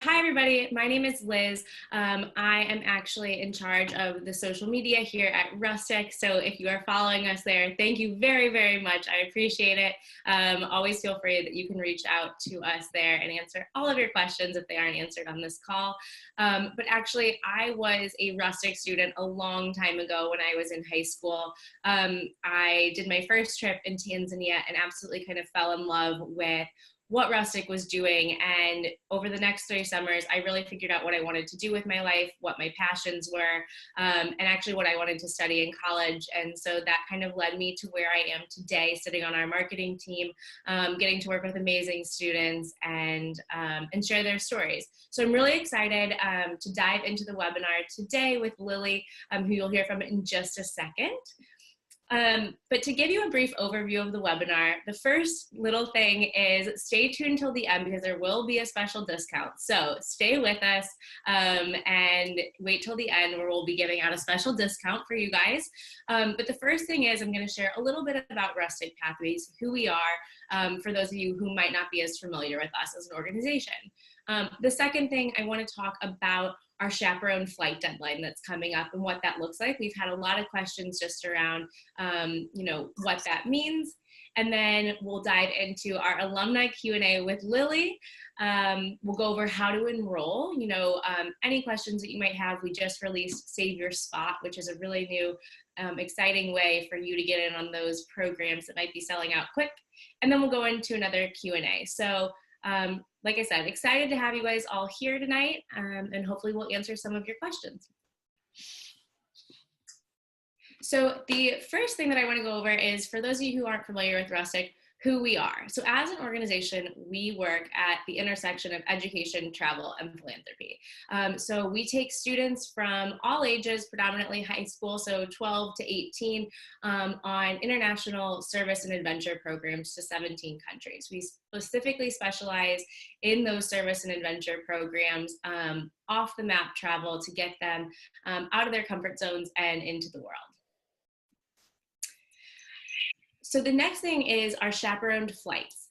Hi, everybody. My name is Liz. I am actually in charge of the social media here at Rustic. So if you are following us there, thank you very, very much. I appreciate it. Always feel free that you can reach out to us there and answer all of your questions if they aren't answered on this call. But actually, I was a Rustic student a long time ago when I was in high school. I did my first trip in Tanzania and absolutely kind of fell in love with what Rustic was doing. And over the next 3 summers, I really figured out what I wanted to do with my life, what my passions were, and actually what I wanted to study in college. And so that kind of led me to where I am today, sitting on our marketing team, getting to work with amazing students and share their stories. So I'm really excited to dive into the webinar today with Lily, who you'll hear from in just a second. But to give you a brief overview of the webinar, the first little thing is stay tuned till the end because there will be a special discount. So stay with us and wait till the end where we'll be giving out a special discount for you guys. But the first thing is I'm going to share a little bit about Rustic Pathways, who we are, for those of you who might not be as familiar with us as an organization. The second thing I want to talk about our chaperoned flight deadline that's coming up and what that looks like. We've had a lot of questions just around, what that means. And then we'll dive into our alumni Q&A with Lily. We'll go over how to enroll, any questions that you might have. We just released Save Your Spot, which is a really new, exciting way for you to get in on those programs that might be selling out quick. And then we'll go into another Q&A. So like I said, excited to have you guys all here tonight, and hopefully we'll answer some of your questions. So the first thing that I want to go over is, for those of you who aren't familiar with Rustic, who we are. So as an organization, we work at the intersection of education, travel, and philanthropy. So we take students from all ages, predominantly high school, so 12 to 18, on international service and adventure programs to 17 countries. We specifically specialize in those service and adventure programs, off the map travel to get them out of their comfort zones and into the world. So the next thing is our chaperoned flights.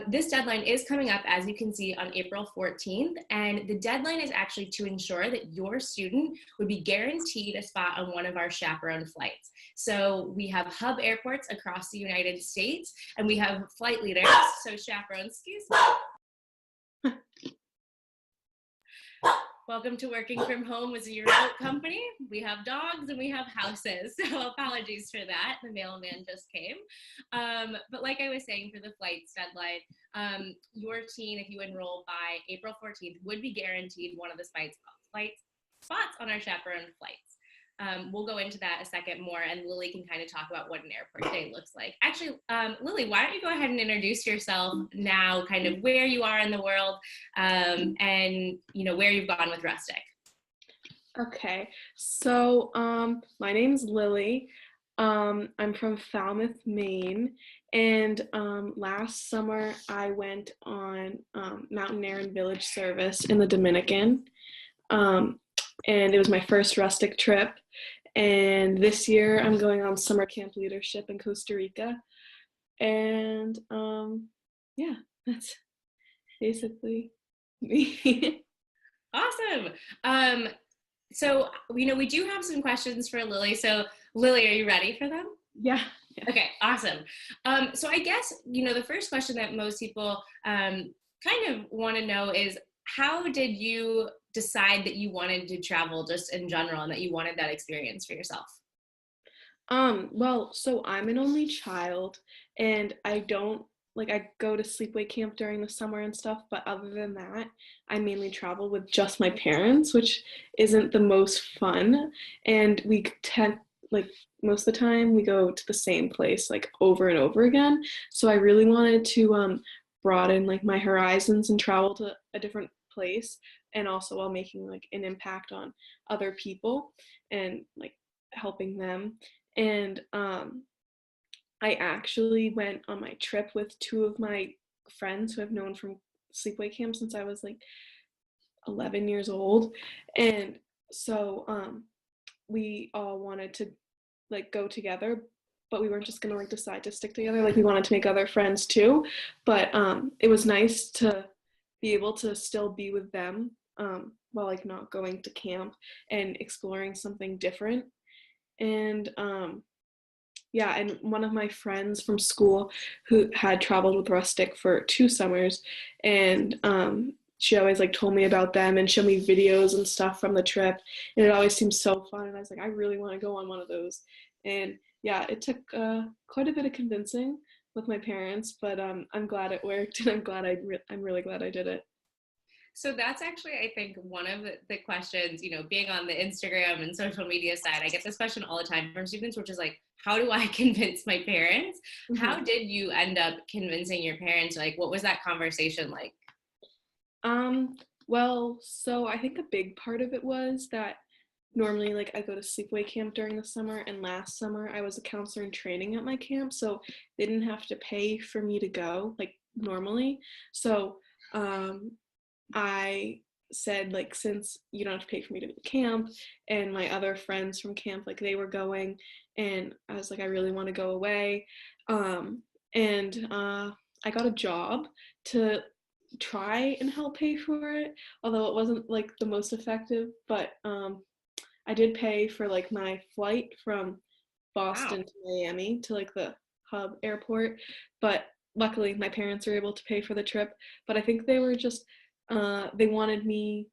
This deadline is coming up, as you can see, on April 14th, and the deadline is actually to ensure that your student would be guaranteed a spot on one of our chaperoned flights. So we have hub airports across the United States, and we have flight leaders, so chaperones, excuse me. Welcome to working from home as a remote company. We have dogs and we have houses, so apologies for that. The mailman just came. But like I was saying, for the flights deadline, your teen, if you enroll by April 14th, would be guaranteed one of the spots on our chaperoned flights. We'll go into that a second more, and Lily can kind of talk about what an airport day looks like. Actually, Lily, why don't you go ahead and introduce yourself now, kind of where you are in the world, and where you've gone with Rustic. Okay, so my name's Lily. I'm from Falmouth, Maine, and last summer I went on Mountain and Village service in the Dominican. And it was my first Rustic trip. And this year I'm going on summer camp leadership in Costa Rica. And yeah, that's basically me. Awesome. So, we do have some questions for Lily. So Lily, are you ready for them? Yeah. Okay, awesome. So I guess, the first question that most people kind of want to know is, how did you decide that you wanted to travel just in general and that you wanted that experience for yourself? Well, so I'm an only child, and I go to sleepaway camp during the summer and stuff, but other than that, I mainly travel with just my parents, which isn't the most fun. And we most of the time we go to the same place over and over again. So I really wanted to broaden my horizons and travel to a different place, and also while making an impact on other people and helping them. And I actually went on my trip with 2 of my friends who I've known from sleepaway camp since I was 11 years old. And so we all wanted to go together, but we weren't just gonna decide to stick together. We wanted to make other friends too. But it was nice to be able to still be with them while like not going to camp and exploring something different. And yeah, and one of my friends from school who had traveled with Rustic for 2 summers, and she always like told me about them and showed me videos and stuff from the trip, and it always seemed so fun. And I was like, I really want to go on one of those. And yeah, it took quite a bit of convincing with my parents, but I'm glad it worked, and I'm really glad I did it. So that's actually, I think, one of the questions, being on the Instagram and social media side, I get this question all the time from students, which is like, how do I convince my parents? Mm-hmm. How did you end up convincing your parents? Like, what was that conversation like? Well, so I think a big part of it was that normally like I go to sleepaway camp during the summer, and last summer I was a counselor in training at my camp, so they didn't have to pay for me to go like normally. So I said like, since you don't have to pay for me to go to camp, and my other friends from camp like they were going, and I was like, I really want to go away. And I got a job to try and help pay for it, although it wasn't like the most effective, but I did pay for like my flight from Boston Wow. to Miami to like the hub airport, but luckily my parents were able to pay for the trip. But I think they were just they wanted me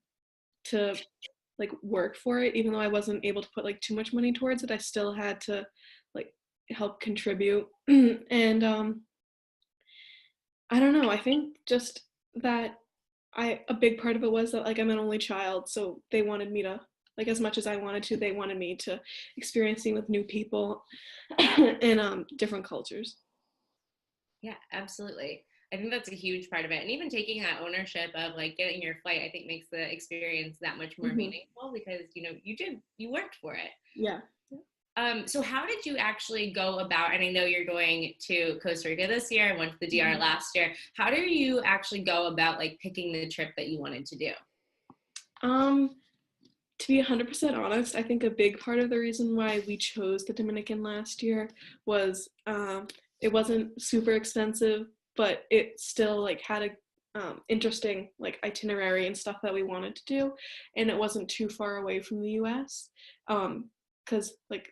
to like work for it, even though I wasn't able to put like too much money towards it. I still had to like help contribute. And I don't know, I think just that a big part of it was that like I'm an only child, so they wanted me to, like, as much as I wanted to, they wanted me to experiencing with new people and different cultures. Yeah, absolutely. I think that's a huge part of it. And even taking that ownership of like getting your flight, I think makes the experience that much more Mm-hmm. meaningful because, you worked for it. Yeah. So how did you actually go about, and I know you're going to Costa Rica this year, I went to the DR Mm-hmm. last year. How do you actually go about like picking the trip that you wanted to do? Um, to be 100% honest, I think a big part of the reason why we chose the Dominican last year was it wasn't super expensive, but it still like had a interesting like itinerary and stuff that we wanted to do, and it wasn't too far away from the U.S. Because like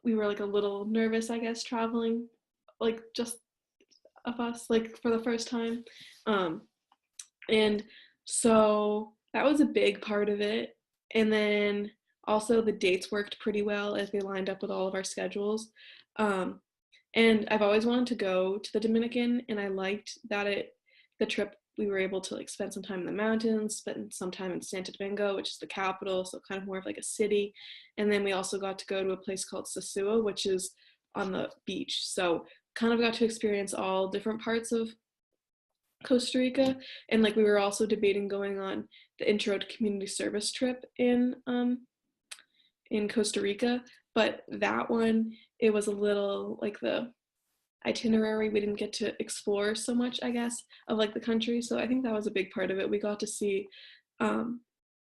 we were like a little nervous, I guess, traveling like just of us like for the first time, um, and so that was a big part of it. And then also the dates worked pretty well as they lined up with all of our schedules. Um, and I've always wanted to go to the Dominican, and I liked that the trip we were able to like spend some time in the mountains, spend some time in Santo Domingo, which is the capital, so kind of more of like a city. And then we also got to go to a place called Sosua, which is on the beach. So kind of got to experience all different parts of Costa Rica. And like we were also debating going on the intro to community service trip in Costa Rica, but that one, it was a little like the itinerary, we didn't get to explore so much, I guess, of like the country. So I think that was a big part of it. We got to see um,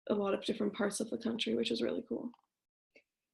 a lot of different parts of the country, which was really cool.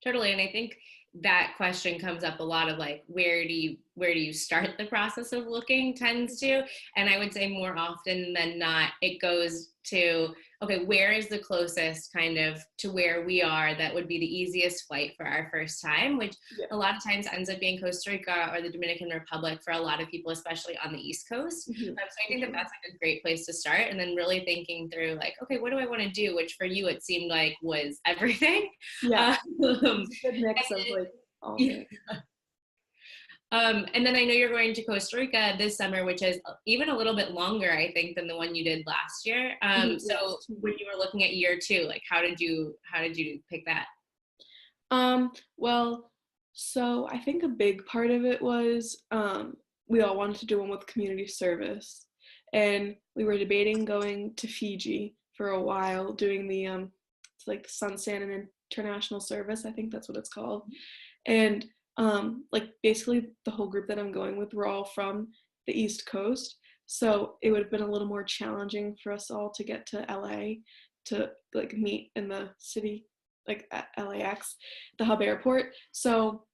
Totally. And I think that question comes up a lot of like, where do you start the process of looking tends to, and I would say more often than not, it goes to, okay, where is the closest kind of to where we are that would be the easiest flight for our first time, which Yeah. a lot of times ends up being Costa Rica or the Dominican Republic for a lot of people, especially on the East Coast. Mm-hmm. So I think that that's like a great place to start. And then really thinking through like, okay, what do I want to do? Which for you, it seemed like was everything. Yeah. Um, It's a good mix of like all of it. And then I know you're going to Costa Rica this summer, which is even a little bit longer, I think, than the one you did last year. So Yes. when you were looking at year two, like how did you pick that? Well, so I think a big part of it was we all wanted to do one with community service, and we were debating going to Fiji for a while, doing the it's like the Sun, Sand, and International Service. I think that's what it's called. And like basically the whole group that I'm going with, we're all from the East Coast, so it would have been a little more challenging for us all to get to LA to like meet in the city, like at LAX, the hub airport. So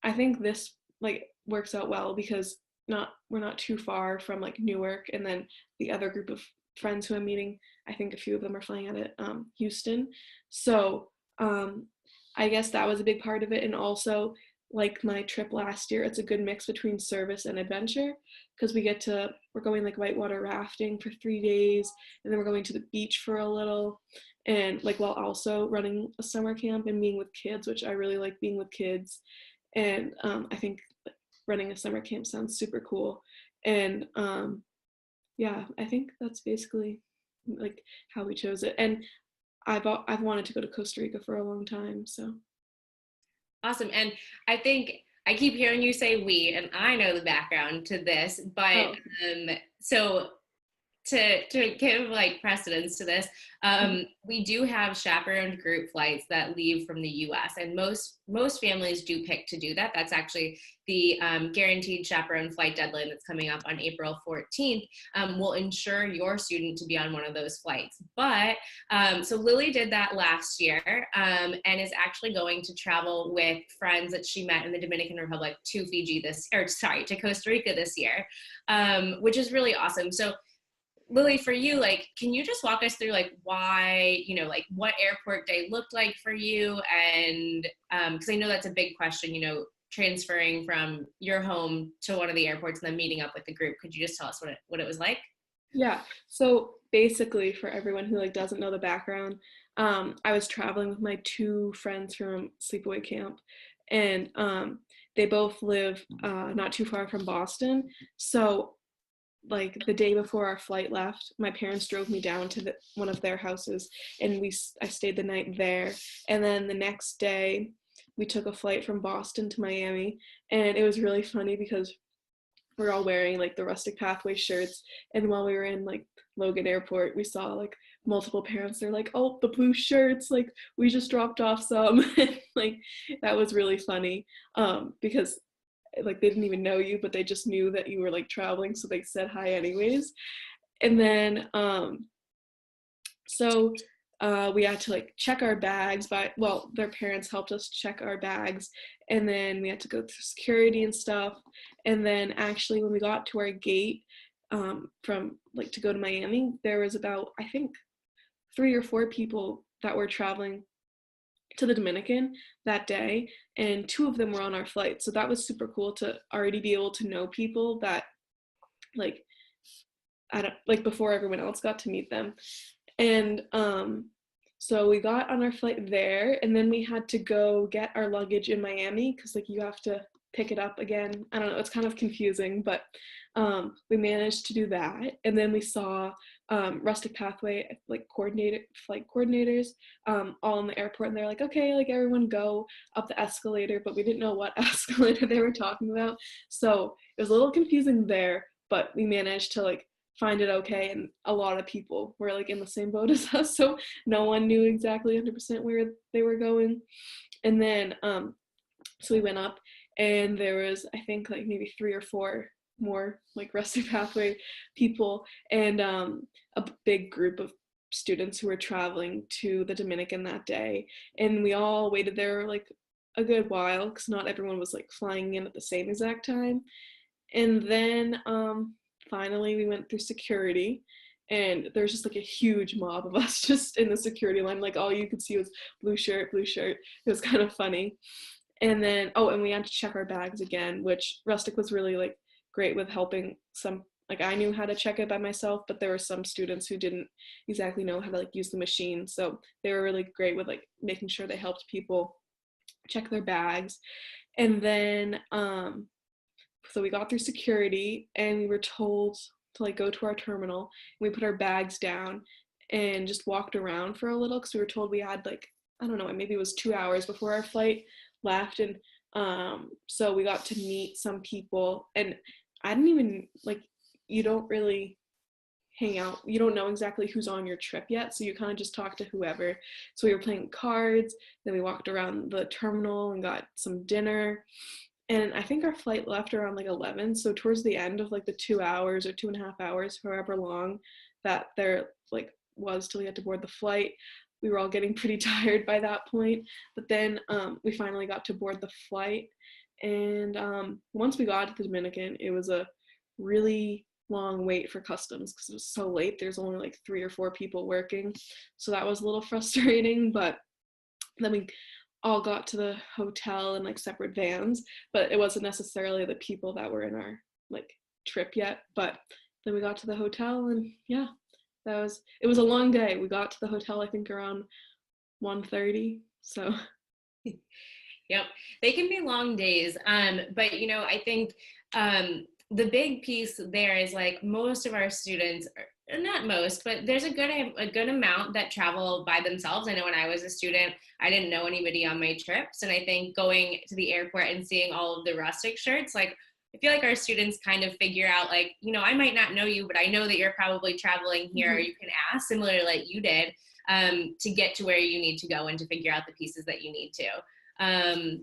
I think this like works out well because we're not too far from like Newark, and then the other group of friends who I'm meeting, I think a few of them are flying out of Houston. So I guess that was a big part of it. And also, like my trip last year, it's a good mix between service and adventure because we're going like whitewater rafting for 3 days, and then we're going to the beach for a little, and like while also running a summer camp and being with kids, which I really like being with kids. And I think running a summer camp sounds super cool. And yeah, I think that's basically like how we chose it. And I've wanted to go to Costa Rica for a long time, so. Awesome. And I think I keep hearing you say we, and I know the background to this, but Oh. so to give like precedence to this, we do have chaperoned group flights that leave from the U.S. and most families do pick to do that. That's actually the guaranteed chaperone flight deadline that's coming up on April 14th. Will ensure your student to be on one of those flights. But so Lily did that last year and is actually going to travel with friends that she met in the Dominican Republic to to Costa Rica this year, which is really awesome. So Lily, for you, like, can you just walk us through like why, like what airport day looked like for you? And because I know that's a big question, transferring from your home to one of the airports and then meeting up with the group. Could you just tell us what it was like? Yeah. So basically, for everyone who like doesn't know the background, I was traveling with my two friends from sleepaway camp, and they both live not too far from Boston. So like the day before our flight left, my parents drove me down to one of their houses, and I stayed the night there. And then the next day, we took a flight from Boston to Miami, and it was really funny because we're all wearing like the Rustic Pathways shirts. And while we were in like Logan Airport, we saw like multiple parents. They're like, "Oh, the blue shirts! Like we just dropped off some." Like that was really funny because like they didn't even know you, but they just knew that you were like traveling, so they said hi anyways. And then so we had to like check our bags their parents helped us check our bags, and then we had to go through security and stuff. And then actually when we got to our gate from like to go to Miami, there was about I think 3 or 4 people that were traveling to the Dominican that day, and 2 of them were on our flight. So that was super cool to already be able to know people that like I don't like before everyone else got to meet them. And so we got on our flight there, and then we had to go get our luggage in Miami because like you have to pick it up again. I don't know, it's kind of confusing, but we managed to do that. And then we saw Rustic Pathway flight coordinators all in the airport, and they're like, okay, like everyone go up the escalator, but we didn't know what escalator they were talking about. So it was a little confusing there, but we managed to like find it okay, and a lot of people were like in the same boat as us, so no one knew exactly 100% where they were going. And then so we went up, and there was I think like maybe 3 or 4 more like Rustic Pathway people, and a big group of students who were traveling to the Dominican that day. And we all waited there like a good while because not everyone was like flying in at the same exact time. And then finally we went through security, and there's just like a huge mob of us just in the security line. Like all you could see was blue shirt, blue shirt. It was kind of funny. And then and we had to check our bags again, which Rustic was really like great with helping some. Like I knew how to check it by myself, but there were some students who didn't exactly know how to like use the machine. So they were really great with like making sure they helped people check their bags. And then so we got through security, and we were told to like go to our terminal, and we put our bags down and just walked around for a little because we were told we had like I don't know, maybe it was 2 hours before our flight left. And so we got to meet some people, and I didn't even like you don't really hang out, you don't know exactly who's on your trip yet, so you kind of just talk to whoever. So we were playing cards, then we walked around the terminal and got some dinner. And I think our flight left around like 11. So towards the end of like the 2 hours or 2.5 hours, however long that there like was till we had to board the flight, we were all getting pretty tired by that point. But then we finally got to board the flight. And once we got to the Dominican, it was a really long wait for customs because it was so late. There's only like 3 or 4 people working, so that was a little frustrating. But then we all got to the hotel in like separate vans, but it wasn't necessarily the people that were in our like trip yet. But then we got to the hotel, and yeah, it was a long day. We got to the hotel I think around 1:30. So Yep, they can be long days. But I think the big piece there is like most of our students, not most, but there's a good amount that travel by themselves. I know when I was a student, I didn't know anybody on my trips, and I think going to the airport and seeing all of the Rustic shirts, like I feel like our students kind of figure out like, I might not know you, but I know that you're probably traveling here. mm-hmm. You can ask, similar like you did, to get to where you need to go and to figure out the pieces that you need to.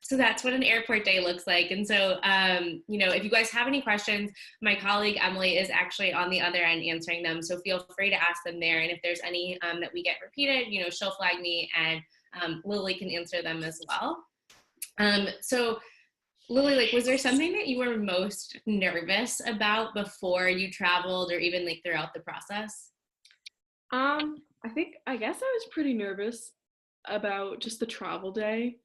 So that's what an airport day looks like. And so, if you guys have any questions, my colleague Emily is actually on the other end answering them. So feel free to ask them there. And if there's any that we get repeated, she'll flag me, and Lily can answer them as well. So Lily, like, was there something that you were most nervous about before you traveled, or even like throughout the process? I guess I was pretty nervous about just the travel day,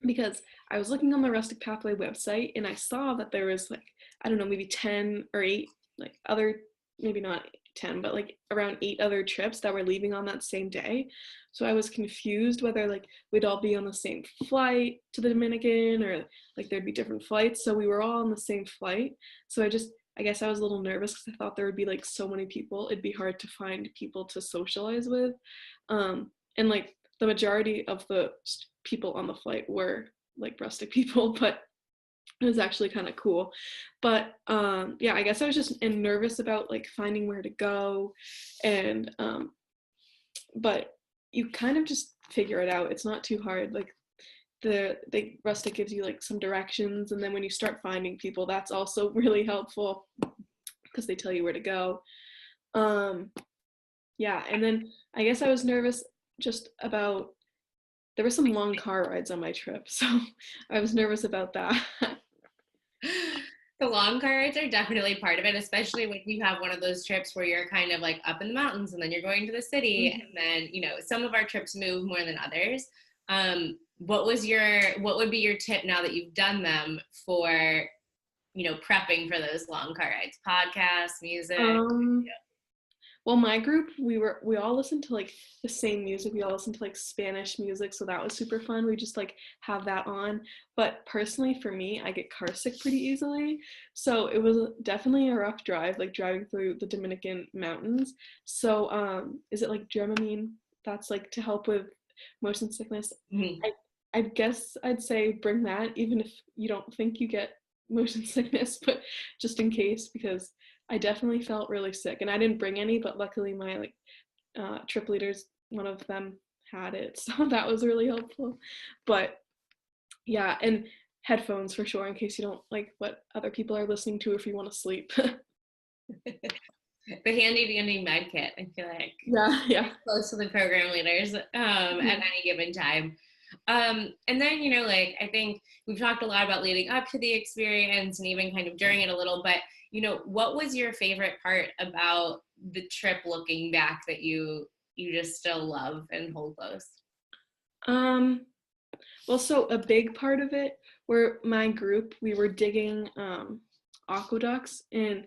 because I was looking on the Rustic Pathway website and I saw that there was like, I don't know, maybe 10 or 8 like other, maybe not 10, but like around 8 other trips that were leaving on that same day. So I was confused whether like we'd all be on the same flight to the Dominican, or like there'd be different flights. So we were all on the same flight. So I guess I was a little nervous because I thought there would be like so many people. It'd be hard to find people to socialize with. And like the majority of the people on the flight were like Rustic people, but it was actually kind of cool. But yeah, I guess I was just nervous about like finding where to go, and but you kind of just figure it out. It's not too hard. Like the Rustic gives you like some directions, and then when you start finding people, that's also really helpful because they tell you where to go. Yeah, and then I guess I was nervous just about, there were some long car rides on my trip, so I was nervous about that. The long car rides are definitely part of it, especially when you have one of those trips where you're kind of like up in the mountains and then you're going to the city, Mm-hmm. and then some of our trips move more than others. What would be your tip now that you've done them for prepping for those long car rides? Podcasts, music? Um, Well, my group, we all listened to like the same music. We all listened to like Spanish music, so that was super fun. We just like have that on. But personally, for me, I get car sick pretty easily, so it was definitely a rough drive, like driving through the Dominican mountains. So, is it like Dramamine that's like to help with motion sickness? Mhm. I guess I'd say bring that, even if you don't think you get motion sickness, but just in case, because I definitely felt really sick, and I didn't bring any, but luckily my like trip leaders, one of them had it, so that was really helpful. But yeah, and headphones for sure in case you don't like what other people are listening to if you want to sleep. The handy dandy med kit, I feel like Yeah, yeah. close to the program leaders at any given time. And then, like, I think we've talked a lot about leading up to the experience and even kind of during it a little, but, what was your favorite part about the trip looking back that you just still love and hold close? Um, well, so a big part of it, where my group, we were digging aqueducts in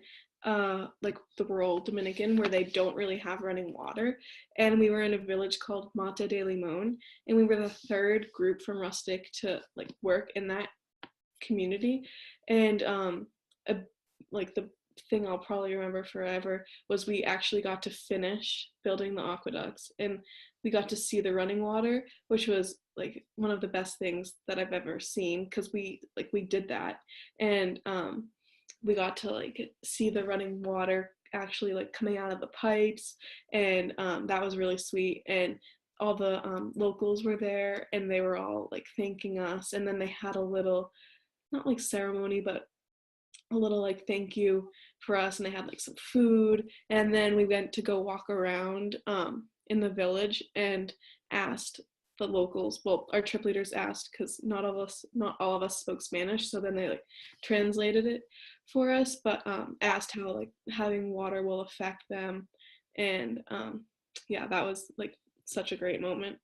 like the rural Dominican where they don't really have running water. And we were in a village called Mata de Limon, and we were the 3rd group from Rustic to like work in that community. And a, like the thing I'll probably remember forever was we actually got to finish building the aqueducts, and we got to see the running water, which was like one of the best things that I've ever seen, because we did that. And we got to like see the running water actually like coming out of the pipes, and that was really sweet. And all the locals were there, and they were all like thanking us, and then they had a little, not like ceremony, but a little like thank you for us, and they had like some food. And then we went to go walk around in the village and asked the locals, well, our trip leaders asked, because not all of us spoke Spanish, so then they like translated it for us, but asked how like having water will affect them, and yeah, that was like such a great moment.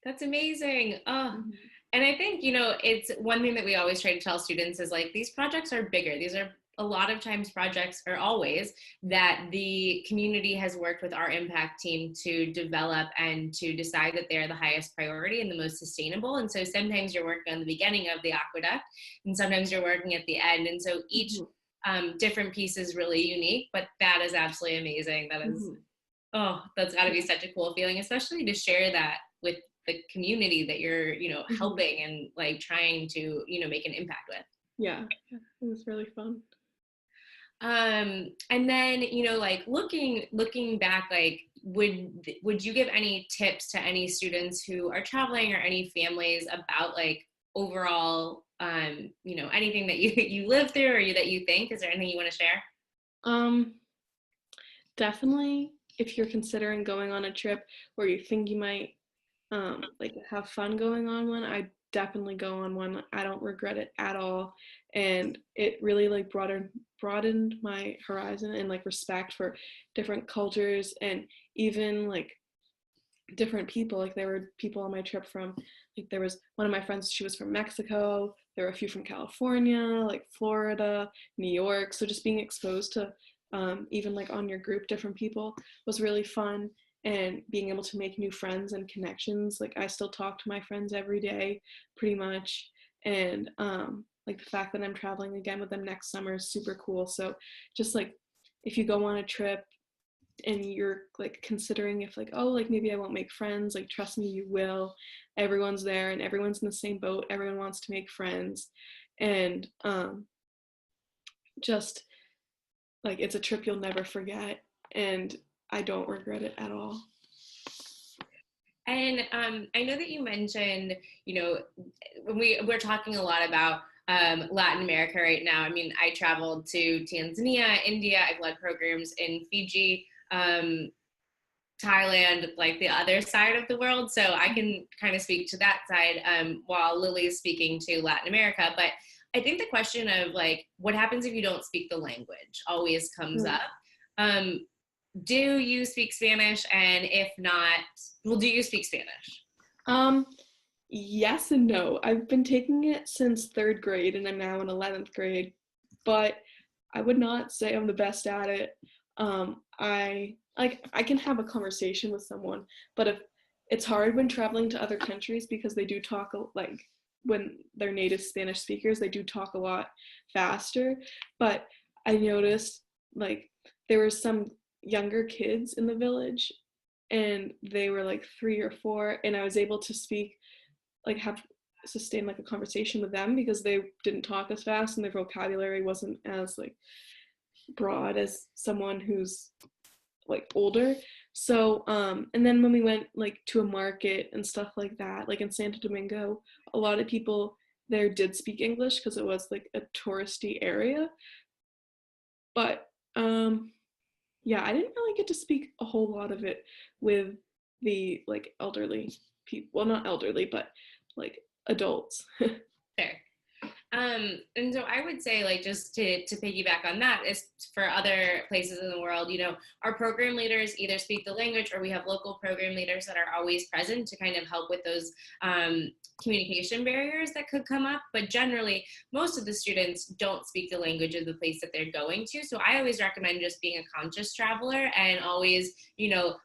That's amazing. Oh, and I think, it's one thing that we always try to tell students is like, these projects are bigger. These are a lot of times projects, or always, that the community has worked with our impact team to develop and to decide that they're the highest priority and the most sustainable. And so sometimes you're working on the beginning of the aqueduct, and sometimes you're working at the end. And so each different piece is really unique, but that is absolutely amazing. That is, oh, that's got to be such a cool feeling, especially to share that with the community that you're, helping and like trying to, make an impact with. Yeah, it was really fun. And then, like looking back, like would you give any tips to any students who are traveling, or any families, about like overall, anything that you lived through, or that you think, is there anything you want to share? Definitely, if you're considering going on a trip where you think you might like have fun going on one, I definitely go on one. I don't regret it at all, and it really like broadened my horizon and like respect for different cultures, and even like different people. Like there were people on my trip from, like there was one of my friends, she was from Mexico, there were a few from California, like Florida, New York. So just being exposed to even like on your group different people was really fun, and being able to make new friends and connections. Like I still talk to my friends every day pretty much, and like the fact that I'm traveling again with them next summer is super cool. So just like if you go on a trip and you're like considering if like, oh, like maybe I won't make friends, like trust me, you will. Everyone's there and everyone's in the same boat, everyone wants to make friends, and just like it's a trip you'll never forget, and I don't regret it at all. And I know that you mentioned, when we're talking a lot about Latin America right now. I mean, I traveled to Tanzania, India. I've led programs in Fiji, Thailand, like the other side of the world. So I can kind of speak to that side, while Lily's speaking to Latin America. But I think the question of like, what happens if you don't speak the language always comes up. Do you speak Spanish? And if not, well, do you speak Spanish? Yes and no. I've been taking it since 3rd grade, and I'm now in 11th grade, but I would not say I'm the best at it. I can have a conversation with someone, but if it's hard when traveling to other countries, because they do talk like when they're native Spanish speakers, they do talk a lot faster. But I noticed like there were some younger kids in the village, and they were like 3 or 4, and I was able to speak, like have sustain like a conversation with them, because they didn't talk as fast and their vocabulary wasn't as like broad as someone who's like older. So and then when we went like to a market and stuff like that, like in Santo Domingo, a lot of people there did speak English because it was like a touristy area. But yeah, I didn't really get to speak a whole lot of it with the like elderly people. Well, not elderly, but like adults. Fair. And so I would say, like, just to piggyback on that, is for other places in the world, our program leaders either speak the language, or we have local program leaders that are always present to kind of help with those communication barriers that could come up. But generally, most of the students don't speak the language of the place that they're going to. So I always recommend just being a conscious traveler, and always,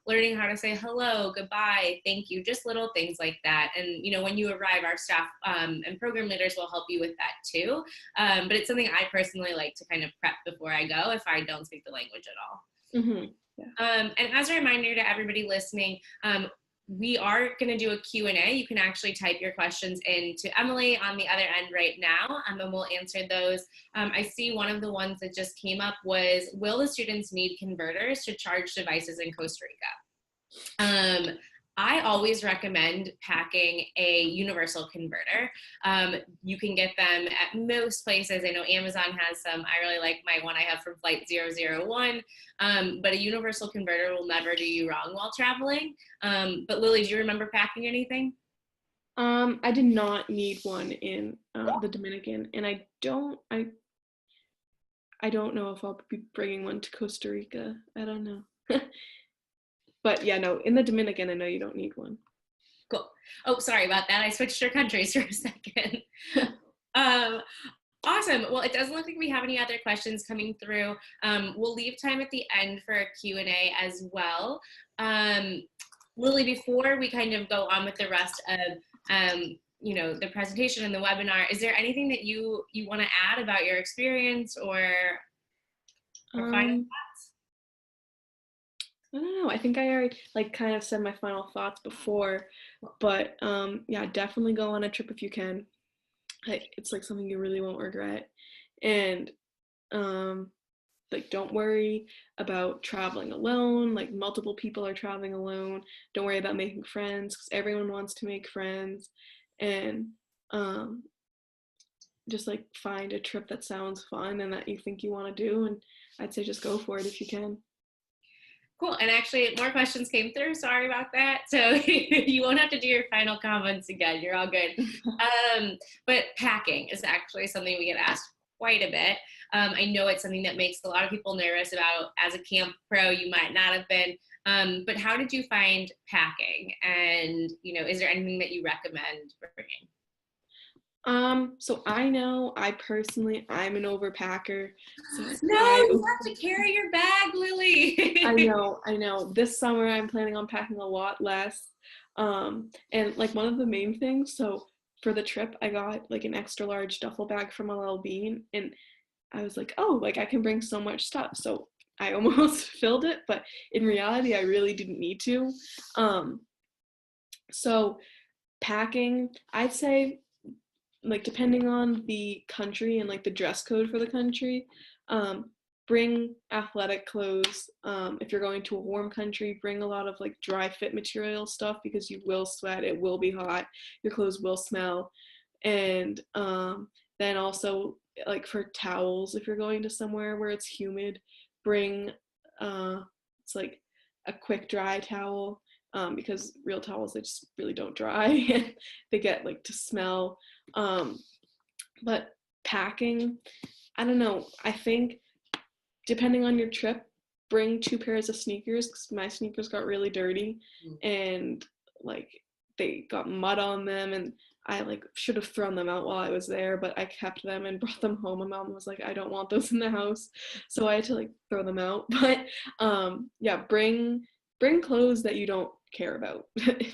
learning how to say hello, goodbye, thank you, just little things like that. And, when you arrive, our staff and program leaders will help you with that too. But it's something I personally like to kind of prep before I go if I don't speak the language at all. Mm-hmm. Yeah. And as a reminder to everybody listening, we are going to do a Q&A. You can actually type your questions in to Emily on the other end right now, and we'll answer those. I see one of the ones that just came up was, will the students need converters to charge devices in Costa Rica? I always recommend packing a universal converter. You can get them at most places. I know Amazon has some. I really like my one I have from Flight 001. But a universal converter will never do you wrong while traveling. But Lily, do you remember packing anything? I did not need one in the Dominican, and I don't know if I'll be bringing one to Costa Rica. I don't know. But yeah, no, in the Dominican, I know you don't need one. Cool. Oh, sorry about that. I switched your countries for a second. Um, awesome. Well, it doesn't look like we have any other questions coming through. We'll leave time at the end for a Q&A as well. Lily, before we kind of go on with the rest of the presentation and the webinar, is there anything that you want to add about your experience or final thoughts? I don't know. I think I already kind of said my final thoughts before, but yeah, definitely go on a trip if you can. It's something you really won't regret, and don't worry about traveling alone. Multiple people are traveling alone. Don't worry about making friends because everyone wants to make friends, and just find a trip that sounds fun and that you think you want to do, and I'd say just go for it if you can. Cool. And actually, more questions came through. Sorry about that. So you won't have to do your final comments again. You're all good. But packing is actually something we get asked quite a bit. I know it's something that makes a lot of people nervous about. As a camp pro, you might not have been. But how did you find packing? And, is there anything that you recommend bringing? So I know I'm an overpacker. So no, you have to carry your bag, Lily. I know. This summer I'm planning on packing a lot less. And one of the main things, so for the trip I got an extra large duffel bag from LL Bean, and I was oh, I can bring so much stuff. So I almost filled it, but in reality I really didn't need to. So packing, I'd say depending on the country and the dress code for the country, bring athletic clothes. If you're going to a warm country, bring a lot of dry fit material stuff because you will sweat, it will be hot, your clothes will smell. And then also for towels, if you're going to somewhere where it's humid, bring it's a quick dry towel, because real towels, they just really don't dry. They get to smell. But packing, I don't know, I think depending on your trip, bring 2 pairs of sneakers because my sneakers got really dirty and they got mud on them, and I should have thrown them out while I was there, but I kept them and brought them home. My mom was I don't want those in the house, so I had to throw them out. But yeah, bring clothes that you don't care about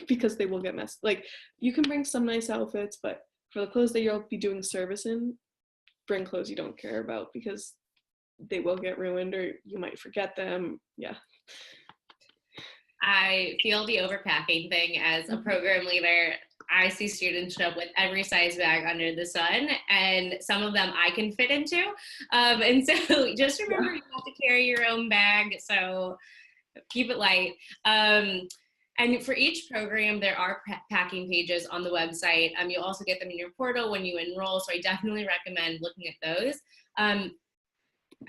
because they will get messed. You can bring some nice outfits, but for the clothes that you'll be doing service in, bring clothes you don't care about because they will get ruined or you might forget them. Yeah. I feel the overpacking thing. As a program leader, I see students show up with every size bag under the sun, and some of them I can fit into. And so just remember, you have to carry your own bag, so keep it light. And for each program, there are packing pages on the website. You'll also get them in your portal when you enroll, so I definitely recommend looking at those.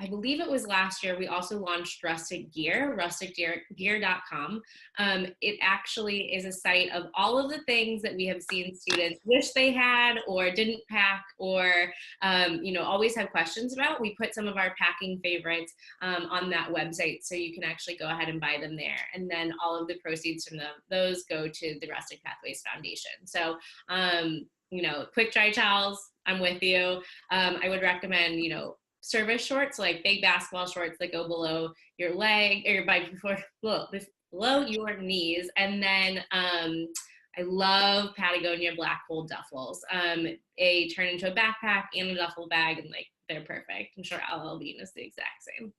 I believe it was last year, we also launched Rustic Gear, rusticgear.com. It actually is a site of all of the things that we have seen students wish they had or didn't pack or, always have questions about. We put some of our packing favorites on that website, so you can actually go ahead and buy them there. And then all of the proceeds from those go to the Rustic Pathways Foundation. So, quick dry towels, I'm with you. I would recommend, service shorts, big basketball shorts that go below your leg or below your knees. And then I love Patagonia black hole duffels. They turn into a backpack and a duffel bag, and they're perfect. I'm sure LL Bean is the exact same.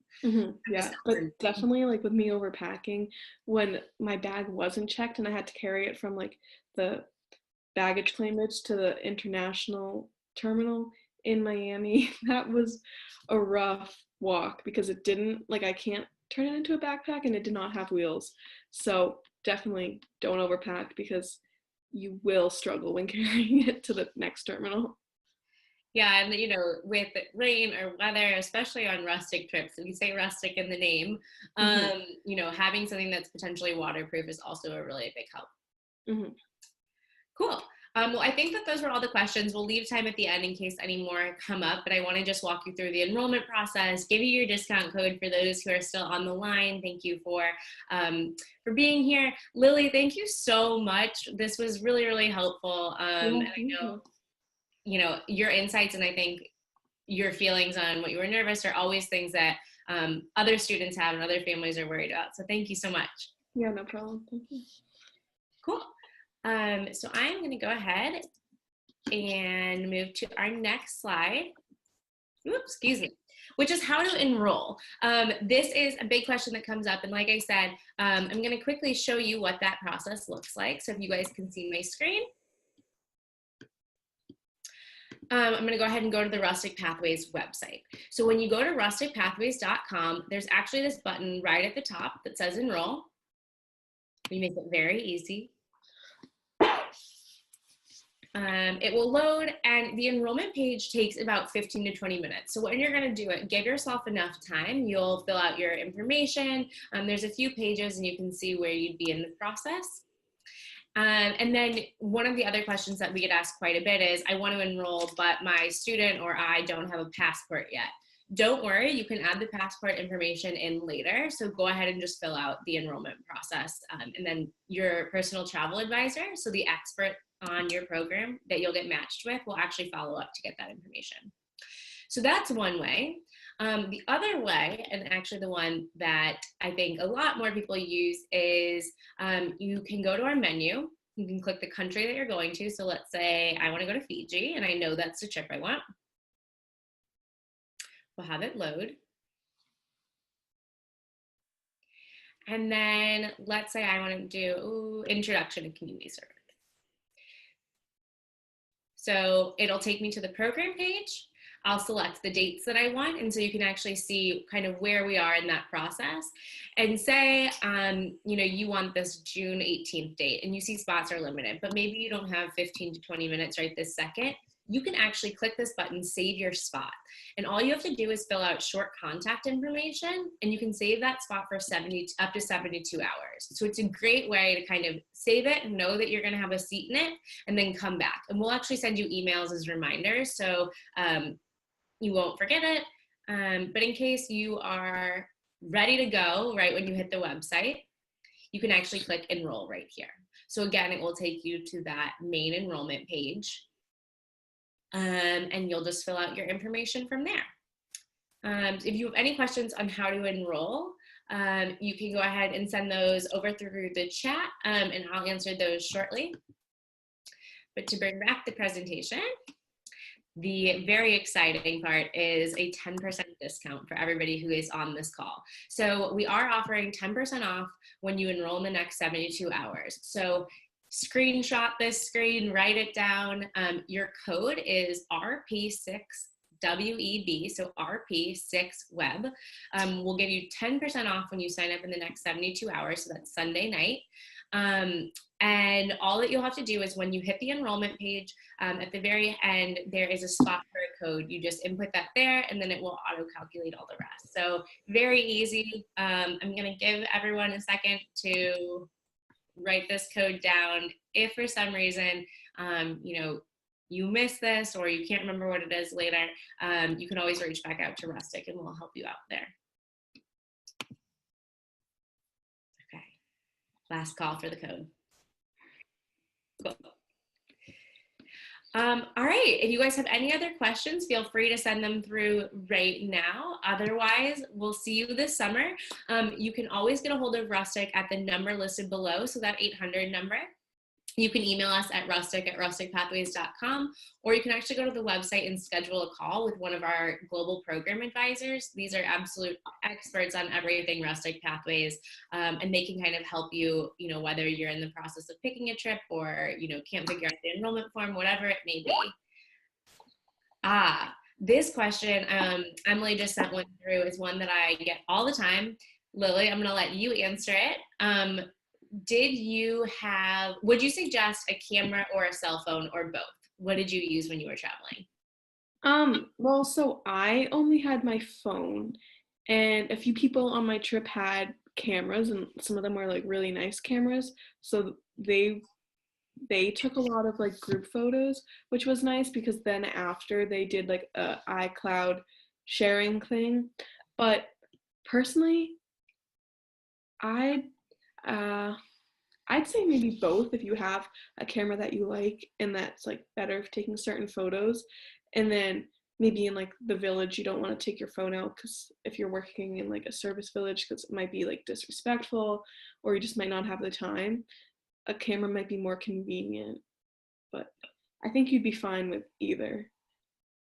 Yeah, but definitely with me overpacking, when my bag wasn't checked and I had to carry it from the baggage claimage to the international terminal in Miami, that was a rough walk because it didn't I can't turn it into a backpack and it did not have wheels. So definitely don't overpack because you will struggle when carrying it to the next terminal. Yeah, and with rain or weather, especially on rustic trips, we say rustic in the name, having something that's potentially waterproof is also a really big help. Mm-hmm. Cool. Well, I think that those were all the questions. We'll leave time at the end in case any more come up, but I want to just walk you through the enrollment process, give you your discount code for those who are still on the line. Thank you for being here. Lily, thank you so much. This was really, really helpful. And I know, your insights and I think your feelings on what you were nervous are always things that other students have and other families are worried about. So thank you so much. Yeah, no problem. Thank you. Cool. So I'm going to go ahead and move to our next slide. Oops, excuse me, which is how to enroll. This is a big question that comes up. And like I said, I'm going to quickly show you what that process looks like. So if you guys can see my screen. I'm going to go ahead and go to the Rustic Pathways website. So when you go to rusticpathways.com, there's actually this button right at the top that says enroll. We make it very easy. It will load, and the enrollment page takes about 15 to 20 minutes. So when you're going to do it, give yourself enough time. You'll fill out your information. There's a few pages, and you can see where you'd be in the process. And then one of the other questions that we get asked quite a bit is, I want to enroll, but my student or I don't have a passport yet. Don't worry, you can add the passport information in later. So go ahead and just fill out the enrollment process. And then your personal travel advisor, so the expert on your program that you'll get matched with, will actually follow up to get that information. So that's one way. The other way, and actually the one that I think a lot more people use, is you can go to our menu. You can click the country that you're going to. So let's say I want to go to Fiji, and I know that's the trip I want. We'll have it load. And then let's say I want to do Introduction to Community Service. So it'll take me to the program page. I'll select the dates that I want, and so you can actually see kind of where we are in that process. And say, you want this June 18th date, and you see spots are limited, but maybe you don't have 15 to 20 minutes right this second. You can actually click this button, save your spot. And all you have to do is fill out short contact information, and you can save that spot for up to 72 hours. So it's a great way to kind of save it, know that you're going to have a seat in it, and then come back. And we'll actually send you emails as reminders, so you won't forget it. But in case you are ready to go right when you hit the website, you can actually click enroll right here. So again, it will take you to that main enrollment page. And you'll just fill out your information from there. If you have any questions on how to enroll, you can go ahead and send those over through the chat, and I'll answer those shortly. But to bring back the presentation, the very exciting part is a 10% discount for everybody who is on this call. So we are offering 10% off when you enroll in the next 72 hours. So screenshot this screen, write it down. Your code is RP6WEB, so RP6Web. We'll give you 10% off when you sign up in the next 72 hours, so that's Sunday night. And all that you'll have to do is when you hit the enrollment page, at the very end, there is a spot for a code. You just input that there, and then it will auto-calculate all the rest. So very easy. I'm gonna give everyone a second to write this code down. If for some reason, you miss this or you can't remember what it is later, you can always reach back out to Rustic and we'll help you out there. Okay, last call for the code. Cool. All right, if you guys have any other questions, feel free to send them through right now. Otherwise, we'll see you this summer. You can always get a hold of Rustic at the number listed below, so that 800 number. You can email us at rustic@rusticpathways.com, or you can actually go to the website and schedule a call with one of our global program advisors. These are absolute experts on everything Rustic Pathways, and they can kind of help you, whether you're in the process of picking a trip or, can't figure out the enrollment form, whatever it may be. This question, Emily just sent one through, is one that I get all the time. Lily, I'm gonna let you answer it. would you suggest a camera or a cell phone or both? What did you use when you were traveling? Well, so I only had my phone, and a few people on my trip had cameras, and some of them were like really nice cameras. So they took a lot of like group photos, which was nice because then after they did like a iCloud sharing thing. But personally, I'd uh I'd say maybe both if you have a camera that you like and that's like better for taking certain photos. And then maybe in like the village, you don't want to take your phone out because if you're working in like a service village, because it might be like disrespectful or you just might not have the time, a camera might be more convenient. But I think you'd be fine with either.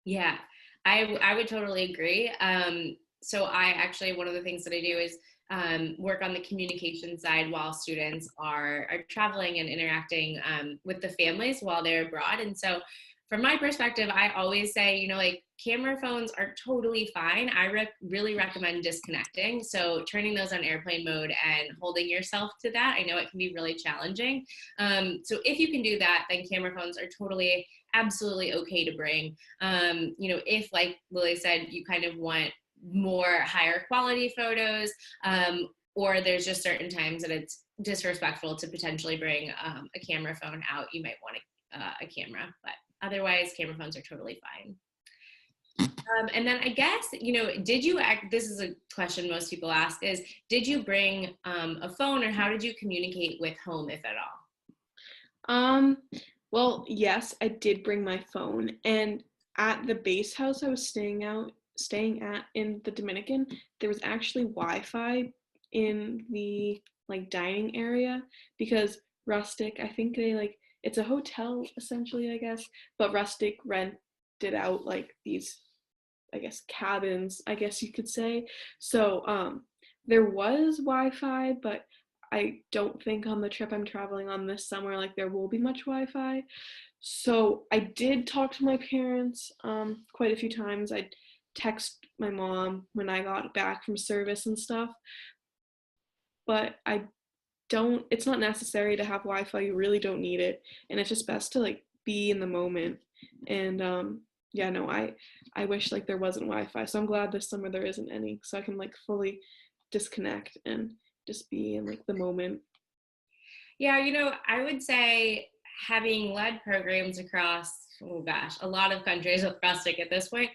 Yeah, I would totally agree. So I actually, one of the things that I do is work on the communication side while students are traveling and interacting with the families while they're abroad. And so from my perspective, I always say, like camera phones are totally fine. I really recommend disconnecting. So turning those on airplane mode and holding yourself to that. I know it can be really challenging. So if you can do that, then camera phones are totally, absolutely okay to bring. If like Lily said, you kind of want more higher quality photos, or there's just certain times that it's disrespectful to potentially bring a camera phone out, you might want a camera, but otherwise camera phones are totally fine. And then I guess, this is a question most people ask is, did you bring a phone or how did you communicate with home, if at all? Well, yes, I did bring my phone, and at the base house I was staying at in the Dominican, there was actually Wi-Fi in the like dining area because Rustic, I think they like it's a hotel essentially, I guess, but Rustic rented out like these, I guess, cabins, I guess you could say. So there was Wi-Fi, but I don't think on the trip I'm traveling on this summer like there will be much Wi-Fi. So I did talk to my parents quite a few times. I text my mom when I got back from service and stuff, but it's not necessary to have Wi-Fi. You really don't need it, and it's just best to like be in the moment. And yeah, no, I wish like there wasn't Wi-Fi. So I'm glad this summer there isn't any, so I can like fully disconnect and just be in like the moment. Yeah, I would say having led programs across, oh gosh, a lot of countries with Rustic at this point,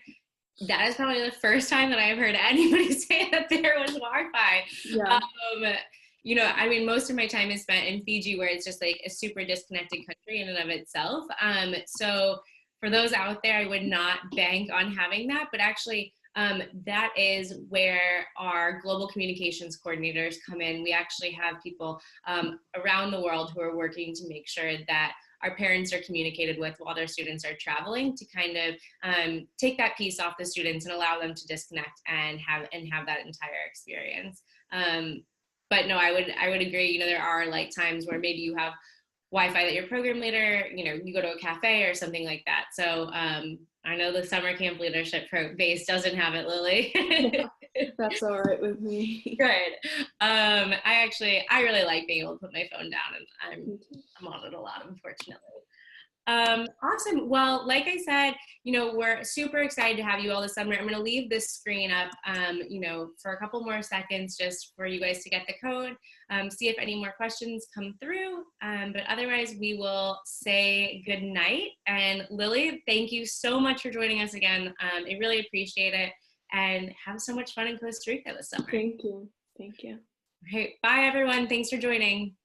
that is probably the first time that I've heard anybody say that there was Wi-Fi. Yeah. Most of my time is spent in Fiji, where it's just like a super disconnected country in and of itself. So for those out there, I would not bank on having that, but actually that is where our global communications coordinators come in. We actually have people around the world who are working to make sure that our parents are communicated with while their students are traveling, to kind of take that piece off the students and allow them to disconnect and have that entire experience. But no, I would agree. There are like times where maybe you have Wi-Fi that your program leader, you go to a cafe or something like that. So I know the summer camp leadership base doesn't have it, Lily. That's all right with me. Good. I really like being able to put my phone down, and I'm on it a lot, unfortunately. Awesome. Well, like I said, we're super excited to have you all this summer. I'm going to leave this screen up, for a couple more seconds just for you guys to get the code, see if any more questions come through. But otherwise, we will say good night. And Lily, thank you so much for joining us again. I really appreciate it. And have so much fun in Costa Rica this summer. Thank you. Thank you. All right. Bye, everyone. Thanks for joining.